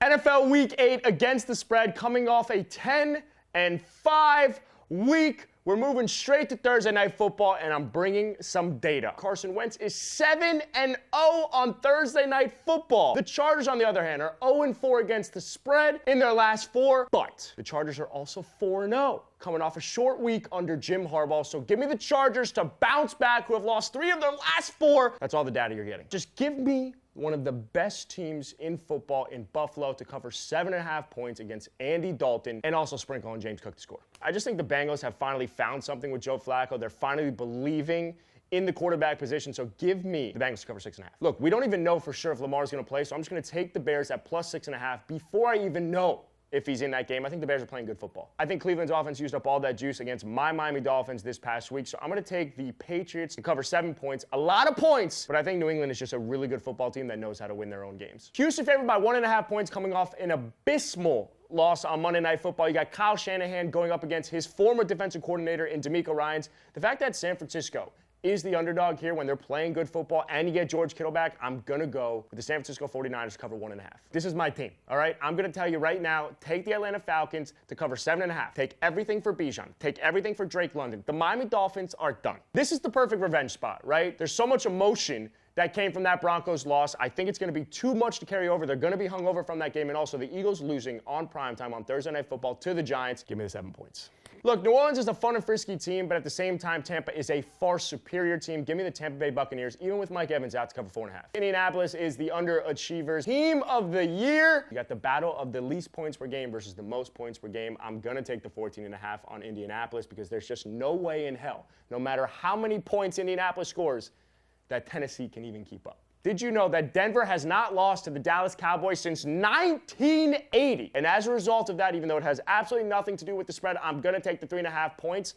NFL Week 8 against the spread, coming off a 10-5 week. We're moving straight to Thursday Night Football, and I'm bringing some data. Carson Wentz is 7-0 on Thursday Night Football. The Chargers, on the other hand, are 0-4 against the spread in their last 4, but the Chargers are also 4-0, coming off a short week under Jim Harbaugh. So give me the Chargers to bounce back, who have lost 3 of their last 4. That's all the data you're getting. Just give me one of the best teams in football in Buffalo to cover 7.5 points against Andy Dalton, and also sprinkle on James Cook to score. I just think the Bengals have finally found something with Joe Flacco. They're finally believing in the quarterback position, so give me the Bengals to cover 6.5. Look, we don't even know for sure if Lamar's going to play, so I'm just going to take the Bears at plus 6.5 before I even know if he's in that game. I think the Bears are playing good football. I think Cleveland's offense used up all that juice against my Miami Dolphins this past week, so I'm going to take the Patriots to cover 7 points. A lot of points, but I think New England is just a really good football team that knows how to win their own games. Houston favored by 1.5 points, coming off an abysmal loss on Monday Night Football. You got Kyle Shanahan going up against his former defensive coordinator in DeMeco Ryans. The fact that San Francisco is the underdog here when they're playing good football and you get George Kittle back, I'm going to go with the San Francisco 49ers to cover 1.5. This is my team, all right? I'm going to tell you right now, take the Atlanta Falcons to cover 7.5. Take everything for Bijan. Take everything for Drake London. The Miami Dolphins are done. This is the perfect revenge spot, right? There's so much emotion that came from that Broncos loss. I think it's going to be too much to carry over. They're going to be hungover from that game, and also the Eagles losing on primetime on Thursday Night Football to the Giants. Give me the 7 points. Look, New Orleans is a fun and frisky team, but at the same time, Tampa is a far superior team. Give me the Tampa Bay Buccaneers, even with Mike Evans out, to cover 4.5. Indianapolis is the underachievers. Team of the year. You got the battle of the least points per game versus the most points per game. I'm going to take the 14.5 on Indianapolis because there's just no way in hell, no matter how many points Indianapolis scores, that Tennessee can even keep up. Did you know that Denver has not lost to the Dallas Cowboys since 1980? And as a result of that, even though it has absolutely nothing to do with the spread, I'm going to take the 3.5 points.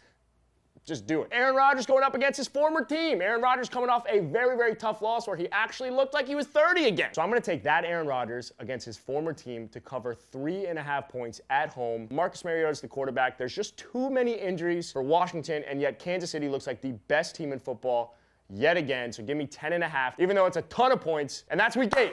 Just do it. Aaron Rodgers going up against his former team. Aaron Rodgers coming off a very, very tough loss where he actually looked like he was 30 again. So I'm going to take that Aaron Rodgers against his former team to cover 3.5 points at home. Marcus Mariota is the quarterback. There's just too many injuries for Washington, and yet Kansas City looks like the best team in football yet again. So give me 10.5, even though it's a ton of points, and that's week 8.